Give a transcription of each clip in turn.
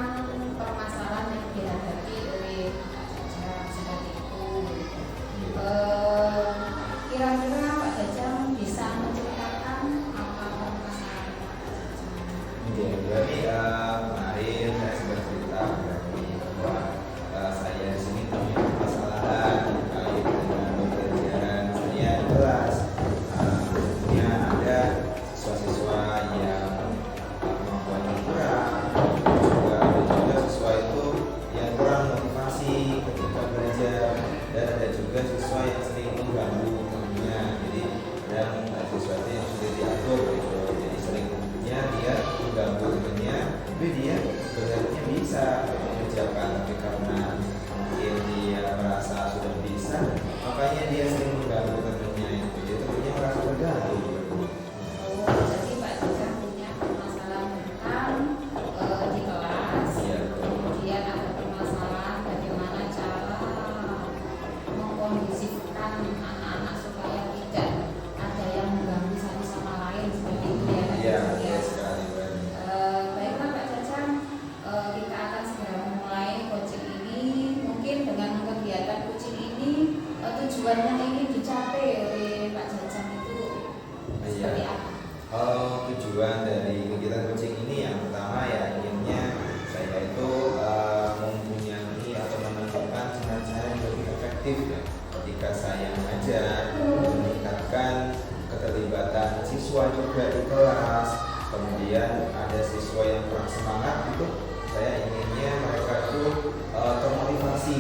tentang permasalahan yang dihadapi oleh Pak Jajang seperti itu. Kira-kira Pak Jajang bisa menceritakan apa permasalahan Pak Jajang? Jadi kemarin saya sudah cerita bahwa saya di sini punya permasalahan terkait dengan pembelajaran saya di kelas. Tentunya ada siswa-siswa yang kemampuannya kurang, juga siswa itu yang kurang motivasi ketika belajar, dan ada juga siswa yang sering mengganggu temannya. Jadi ada siswa yang sudah diatur gitu, jadi seringnya dia mengganggu temannya, tapi dia sebenarnya bisa mengerjakan, tapi karena mungkin dia merasa sudah bisa, makanya dia sering mengganggu temannya itu, jadi temannya merasa terganggu. Jadi Pak Jajang punya permasalahan tentang di kelas, kemudian ada permasalahan bagaimana cara mengkondisikan anak-anak supaya tidak ada yang mengganggu satu sama lain seperti itu ya Pak Jajang. Iya sekali. Baiklah Pak Jajang, kita akan segera memulai coaching ini. Mungkin dengan kegiatan coaching ini tujuannya ingin dicapai oleh Pak Jajang itu seperti apa? Tujuan dari kegiatan coaching ini yang pertama ya inginnya saya itu mempunyai atau menemukan cara-cara yang lebih efektif ya ketika saya mengajar, meningkatkan keterlibatan siswa juga di kelas. Kemudian ada siswa yang kurang semangat itu, saya inginnya mereka itu termotivasi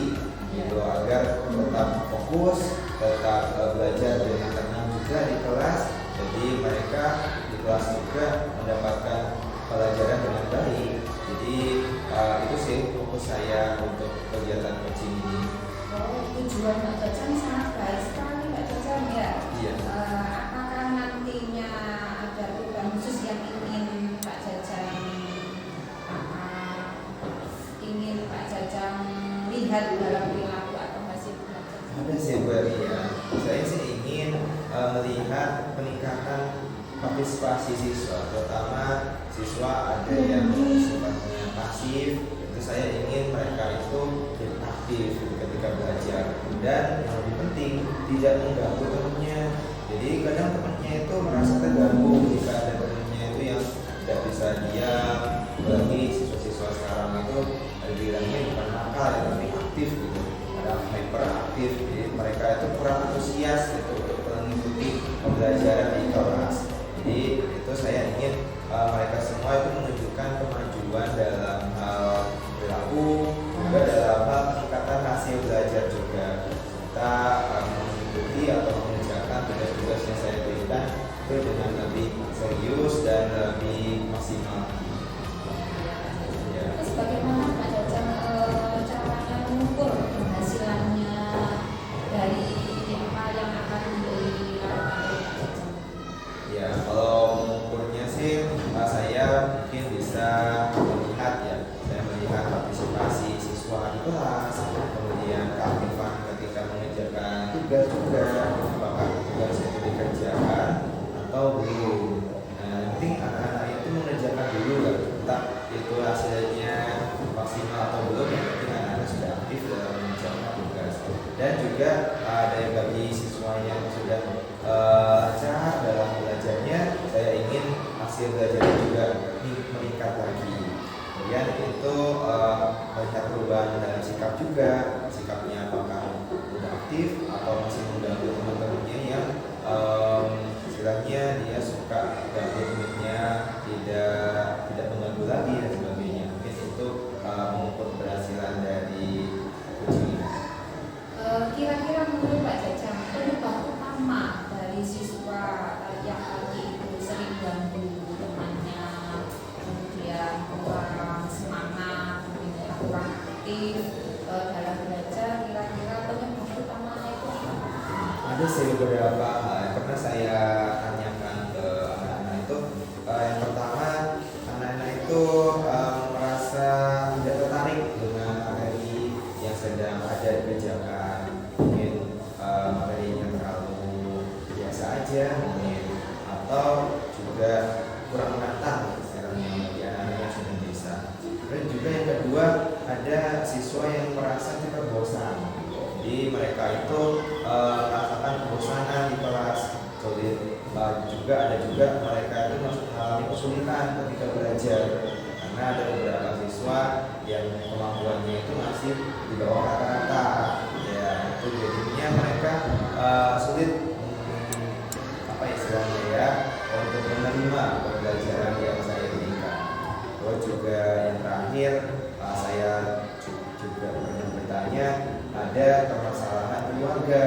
gitu agar tetap fokus, tetap belajar dengan tenang juga di kelas. Jadi mereka di kelas juga mendapatkan pelajaran dengan baik. Jadi itu sih fokus saya untuk kegiatan coaching ini. Tujuan Pak Jajang sangat baik sekali Pak Jajang ya. Iya. Apakah nantinya ada program khusus yang ingin Pak Jajang lihat dalam perilaku atau hasil belajar? Ada sih Bu ya. Saya sih ingin melihat peningkatan partisipasi siswa, terutama siswa ada yang sifatnya pasif. Itu saya ingin mereka itu aktif ketika belajar, dan yang lebih penting tidak mengganggu temannya. Jadi kadang temannya itu merasa terganggu jika ada temannya itu yang tidak bisa diam. Bagi siswa-siswa sekarang itu bilangnya bukan nakal ya, tapi aktif gitu, ada hyperaktif. Jadi mereka itu kurang antusias gitu untuk mengikuti pembelajaran di kelas. Jadi itu saya ingin mereka semua itu menunjukkan kemajuan dalam hal perilaku, juga dalam hal peningkatan hasil belajar juga. Kita mengikuti atau mengerjakan tugas-tugas yang saya berikan itu dengan lebih serius dan lebih maksimal. Terus bagaimana Pak Jajang caranya mengukur keberhasilannya dari apa yang akan dilakukan oleh Pak Jajang? Ya, kalau mengukurnya sih saya mungkin bisa melihat ya, saya melihat partisipasi siswa di kelas, kemudian keaktifan ketika mengerjakan tugas juga, apakah tugas itu dikerjakan atau belum. Nah, yang penting anak-anak itu mengerjakan dulu lah, entah itu hasilnya maksimal atau belum, yang penting anak-anak sudah aktif dalam mengerjakan tugas. Dan juga dari bagi siswa yang sudah lancar dalam belajarnya, saya ingin hasil belajarnya juga meningkat lagi. Kemudian itu melihat perubahan dalam sikap juga, sikapnya apakah sudah aktif atau masih mengganggu teman-temannya yang istilahnya dia suka ganggu temannya, tidak mengganggu lagi dan sebagainya. Mungkin itu mengukur keberhasilan dari ujian. Kira-kira menurut Pak Jajang penyebab utama dari siswa yang tadi itu sering ganggu temannya, kemudian kurang semangat, kemudian kurang aktif dalam belajar, kira-kira penyebab utamanya itu apa? Ada sih beberapa hal yang pernah saya tanyakan ke anak-anak itu. Yang pertama, anak-anak itu merasa tidak tertarik dengan materi yang sedang ada dikerjakan. Mungkin materinya terlalu biasa aja mungkin, atau juga kurang menantang istilahnya bagi anak-anak yang sudah bisa. Dan juga yang kedua, ada siswa yang merasa cepat bosan. Jadi mereka itu merasakan kebosanan di kelas. Sulit. Juga ada mereka itu mengalami kesulitan ketika belajar karena ada beberapa siswa yang kemampuannya itu masih di bawah rata-rata. Ya, itu jadinya mereka sulit apa istilahnya ya untuk menerima pembelajaran yang saya berikan. Terus juga yang terakhir saya juga pernah bertanya ada permasalahan keluarga.